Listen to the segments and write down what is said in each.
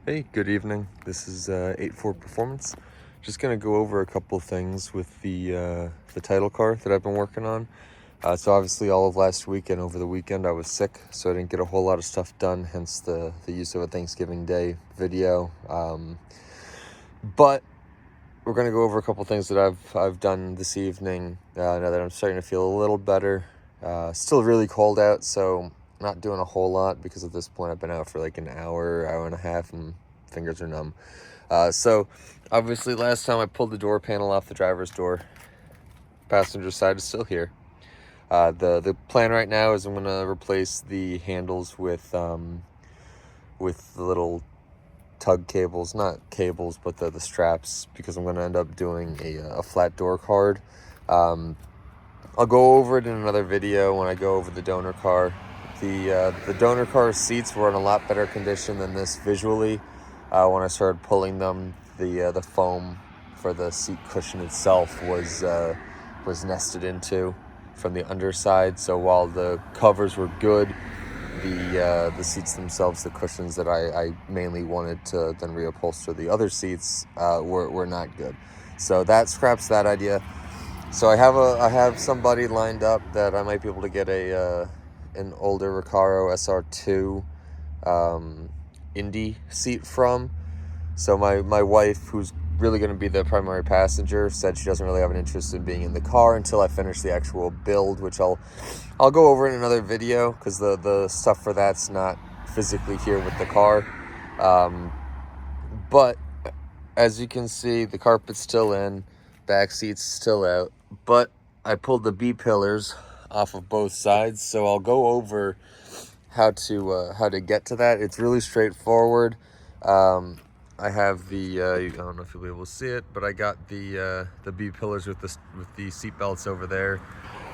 Hey, good evening. This is e24 Performance. Just gonna go over a couple things with the title car that I've been working on. So obviously all of last week and over the weekend I was sick, so I didn't get a whole lot of stuff done, hence the use of a Thanksgiving Day video. But we're gonna go over a couple things that I've done this evening now that I'm starting to feel a little better. Still really cold out, so not doing a whole lot because at this point I've been out for like an hour and a half, and fingers are numb. So obviously last time I pulled the door panel off the driver's door. Passenger side is still here. The plan right now is I'm gonna replace the handles with the little tug cables, not cables, but the straps, because I'm gonna end up doing a flat door card. I'll go over it in another video when I go over the donor car. The donor car seats were in a lot better condition than this visually. When I started pulling them, the foam for the seat cushion itself was nested into from the underside. So while the covers were good, the seats themselves, the cushions that I mainly wanted to then reupholster the other seats, were not good. So that scraps that idea. So I have somebody lined up that I might be able to get an older Recaro SR2 Indy seat from. So my wife, who's really going to be the primary passenger, said she doesn't really have an interest in being in the car until I finish the actual build, which I'll go over in another video because the stuff for that's not physically here with the car. But as you can see, the carpet's still in, back seat's still out, but I pulled the B pillars off of both sides, so I'll go over how to get to that. It's really straightforward. I have I don't know if you'll be able to see it, but I got the B pillars with the seat belts over there.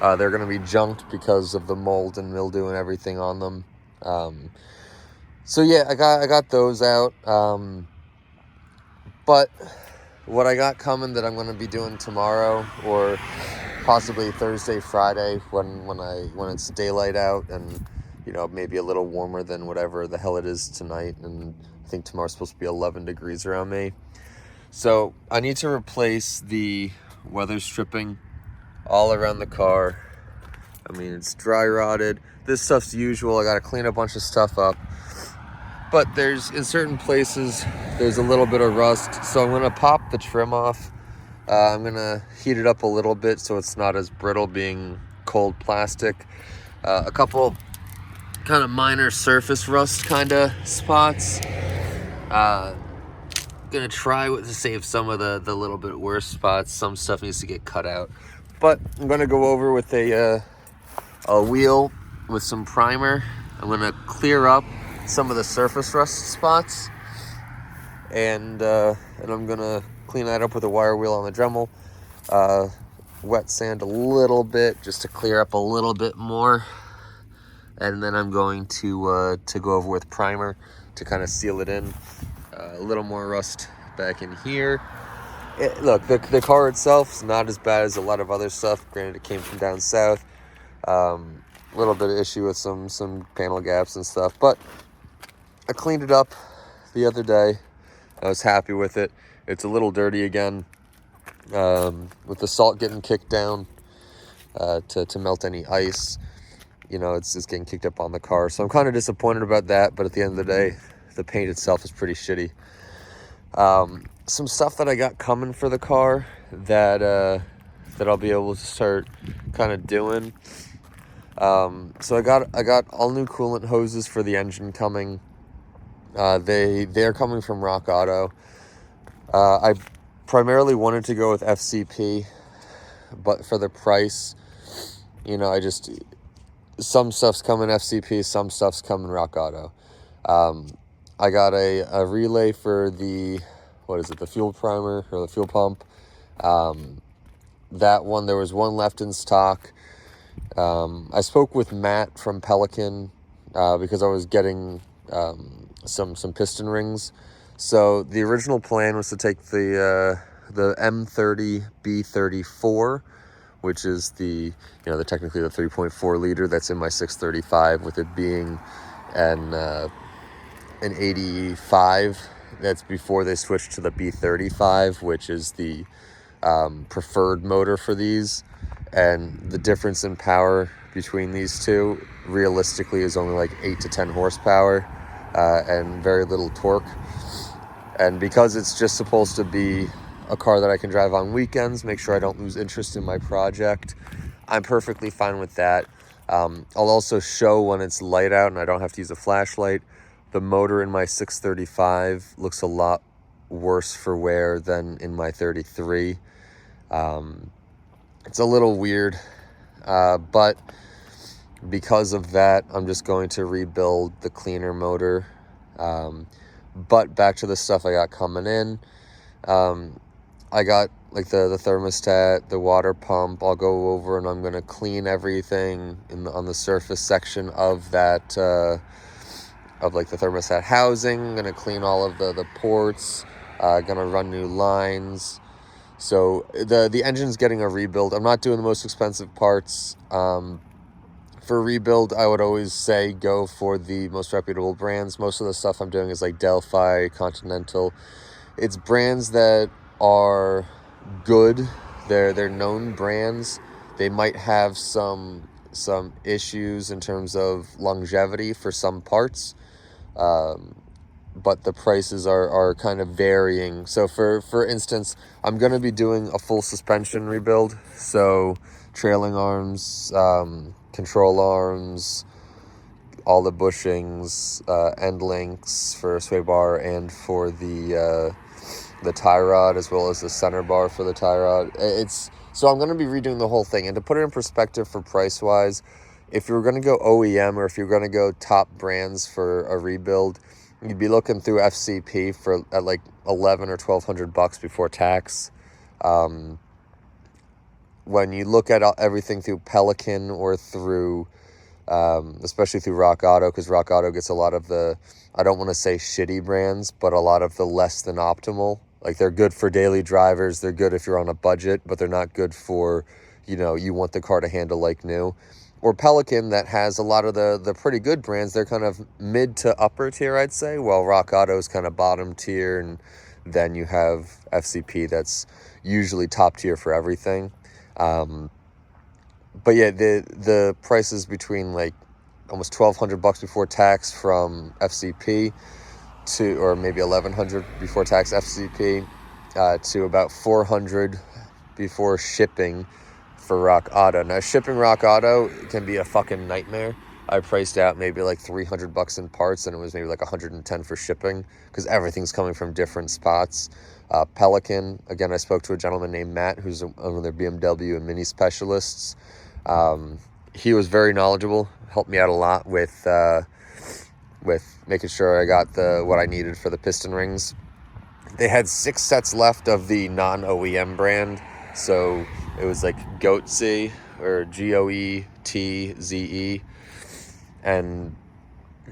They're going to be junked because of the mold and mildew and everything on them. So yeah, I got those out. But what I got coming that I'm going to be doing tomorrow, or possibly Thursday, Friday, when it's daylight out and maybe a little warmer than whatever the hell it is tonight, and I think tomorrow's supposed to be 11 degrees around me. So I need to replace the weather stripping all around the car. I mean, it's dry rotted. This stuff's usual. I got to clean a bunch of stuff up. But in certain places, there's a little bit of rust. So I'm going to pop the trim off. I'm going to heat it up a little bit so it's not as brittle, being cold plastic. A couple kind of minor surface rust kind of spots. Gonna try to save some of the little bit worse spots. Some stuff needs to get cut out. But I'm going to go over with a wheel with some primer. I'm going to clear up some of the surface rust spots, and I'm gonna clean that up with a wire wheel on the Dremel. Wet sand a little bit just to clear up a little bit more, and then I'm going to go over with primer to kind of seal it in. A little more rust back in here. Look, the car itself is not as bad as a lot of other stuff. Granted, it came from down south. A little bit of issue with some panel gaps and stuff, but I cleaned it up the other day. I was happy with it. It's a little dirty again, with the salt getting kicked down to melt any ice. It's just getting kicked up on the car. So I'm kind of disappointed about that, but at the end of the day, the paint itself is pretty shitty. Some stuff that I got coming for the car that I'll be able to start kind of doing. So I got all new coolant hoses for the engine coming. They're coming from Rock Auto. I primarily wanted to go with FCP, but for the price, some stuff's coming FCP, some stuff's coming Rock Auto. I got a relay for the fuel primer or the fuel pump. That one, there was one left in stock. I spoke with Matt from Pelican because I was getting some piston rings. So the original plan was to take the M30 B34, which is the technically the 3.4 liter that's in my 635, with it being an 85 That's before they switched to the B35, which is the preferred motor for these. And the difference in power between these two realistically is only like 8 to 10 horsepower and very little torque. And because it's just supposed to be a car that I can drive on weekends, make sure I don't lose interest in my project, I'm perfectly fine with that. I'll also show when it's light out and I don't have to use a flashlight. The motor in my 635 looks a lot worse for wear than in my 33. It's a little weird, but because of that, I'm just going to rebuild the cleaner motor. But back to the stuff I got coming in. I got like the thermostat, the water pump. I'll go over and I'm going to clean everything on the surface section of that, of like the thermostat housing. I'm going to clean all of the ports, going to run new lines. So the engine's getting a rebuild. I'm not doing the most expensive parts. For rebuild, I would always say go for the most reputable brands. Most of the stuff I'm doing is like Delphi, Continental. It's brands that are good. They're known brands. They might have some issues in terms of longevity for some parts, but the prices are kind of varying. So for instance, I'm going to be doing a full suspension rebuild. So trailing arms, control arms, all the bushings, end links for sway bar and for the tie rod, as well as the center bar for the tie rod. So I'm going to be redoing the whole thing. And to put it in perspective for price wise, if you're going to go OEM or if you're going to go top brands for a rebuild, you'd be looking through FCP at like $1,100 or $1,200 before tax. When you look at everything through Pelican or through, especially through Rock Auto, because Rock Auto gets a lot of the, I don't want to say shitty brands, but a lot of the less than optimal. Like they're good for daily drivers. They're good if you're on a budget, but they're not good for, you want the car to handle like new. Or Pelican, that has a lot of the pretty good brands. They're kind of mid to upper tier, I'd say, while Rock Auto is kind of bottom tier. And then you have FCP that's usually top tier for everything. But yeah, the prices between like almost $1,200 before tax from FCP or maybe $1,100 before tax FCP, to about $400 before shipping for Rock Auto. Now, shipping Rock Auto can be a fucking nightmare. I priced out maybe like $300 in parts, and it was maybe like $110 for shipping because everything's coming from different spots. Pelican, again, I spoke to a gentleman named Matt, who's one of their BMW and Mini specialists. He was very knowledgeable, helped me out a lot with making sure I got what I needed for the piston rings. They had 6 sets left of the non-OEM brand, so it was like Goetze or Goetze, and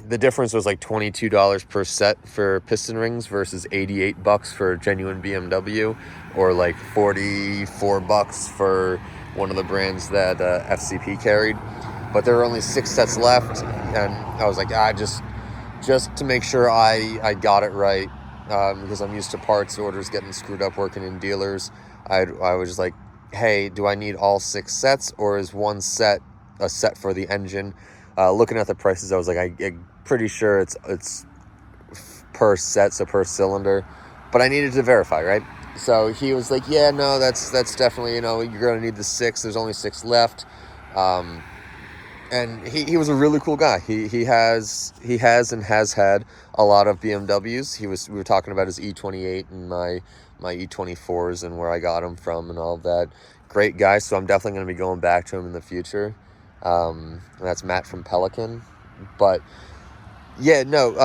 the difference was like $22 per set for piston rings versus $88 for genuine BMW, or like $44 for one of the brands that FCP carried. But there were only 6 sets left, and I was like, just to make sure I got it right, because I'm used to parts orders getting screwed up working in dealers. I was just like, hey, do I need all 6 sets, or is one set a set for the engine? Looking at the prices, I was like, I'm pretty sure it's per set, so per cylinder, but I needed to verify, right? So he was like, yeah, no, that's definitely, you're going to need the 6. There's only 6 left. And he was a really cool guy. He has and has had a lot of BMWs. We were talking about his E28 and my E24s and where I got them from and all of that. Great guy. So I'm definitely going to be going back to him in the future. That's Matt from Pelican. But yeah, no,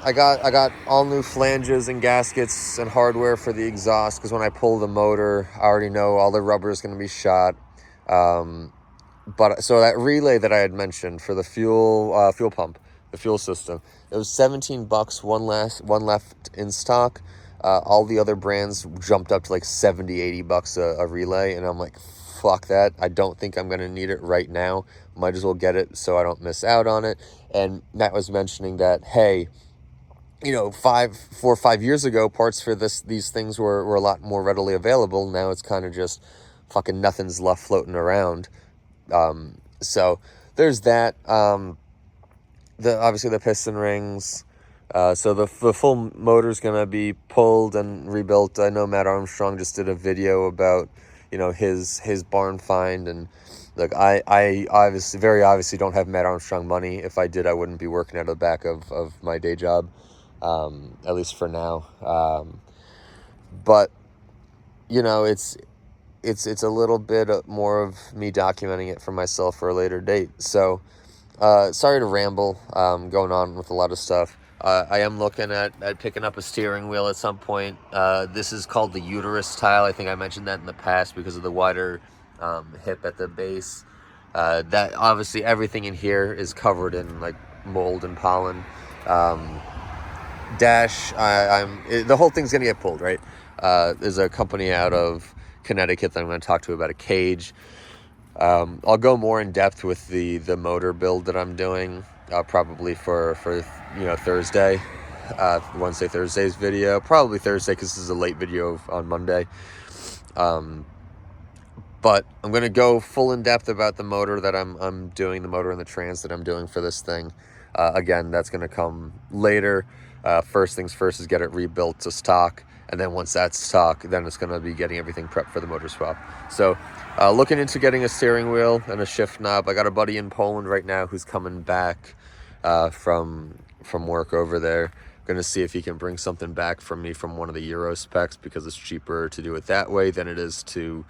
I got all new flanges and gaskets and hardware for the exhaust, because when I pull the motor, I already know all the rubber is going to be shot. But so that relay that I had mentioned for the fuel pump, the fuel system, it was $17, one left in stock. All the other brands jumped up to like $70-$80 a relay, and I'm like, fuck that. I don't think I'm gonna need it right now. Might as well get it so I don't miss out on it. And Matt was mentioning that, hey, you know, 4 or 5 years ago, parts for these things were a lot more readily available. Now it's kind of just fucking nothing's left floating around. So there's that. Obviously the piston rings. So the full motor's gonna be pulled and rebuilt. I know Matt Armstrong just did a video about, you know, his barn find, and look, I obviously, very obviously don't have Matt Armstrong money. If I did, I wouldn't be working out of the back of my day job, at least for now. But you know, it's a little bit more of me documenting it for myself for a later date. So sorry to ramble, going on with a lot of stuff. I am looking at picking up a steering wheel at some point. This is called the uterus tile. I think I mentioned that in the past because of the wider hip at the base. That obviously everything in here is covered in like mold and pollen. The whole thing's gonna get pulled, right? There's a company out of Connecticut that I'm going to talk to about a cage. I'll go more in depth with the motor build that I'm doing, probably for you know, Thursday, Wednesday, Thursday's video, probably Thursday because this is a late video on Monday. But I'm going to go full in depth about the motor that I'm doing, the motor and the trans that I'm doing for this thing. Again, that's going to come later. First things first is get it rebuilt to stock. And then once that's stock, then it's going to be getting everything prepped for the motor swap. So looking into getting a steering wheel and a shift knob. I got a buddy in Poland right now who's coming back from work over there. Going to see if he can bring something back from me from one of the Euro specs, because it's cheaper to do it that way than it is to,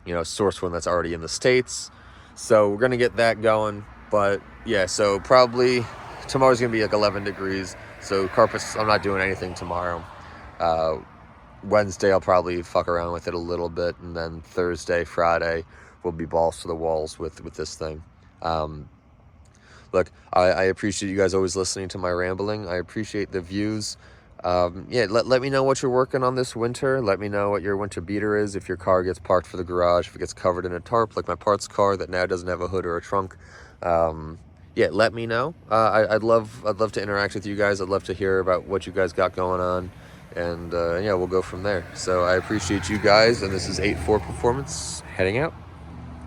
you know, source one that's already in the States. So we're going to get that going. But yeah, so probably tomorrow's going to be like 11 degrees. So carpets, I'm not doing anything tomorrow. Wednesday I'll probably fuck around with it a little bit, and then Thursday, Friday will be balls to the walls with this thing. Look, I appreciate you guys always listening to my rambling. I appreciate the views. Yeah, let me know what you're working on this winter. Let me know what your winter beater is, if your car gets parked for the garage, if it gets covered in a tarp like my parts car that now doesn't have a hood or a trunk. Yeah, let me know. I'd love to interact with you guys. I'd love to hear about what you guys got going on. And yeah, we'll go from there. So I appreciate you guys, and this is 8-4 Performance, heading out.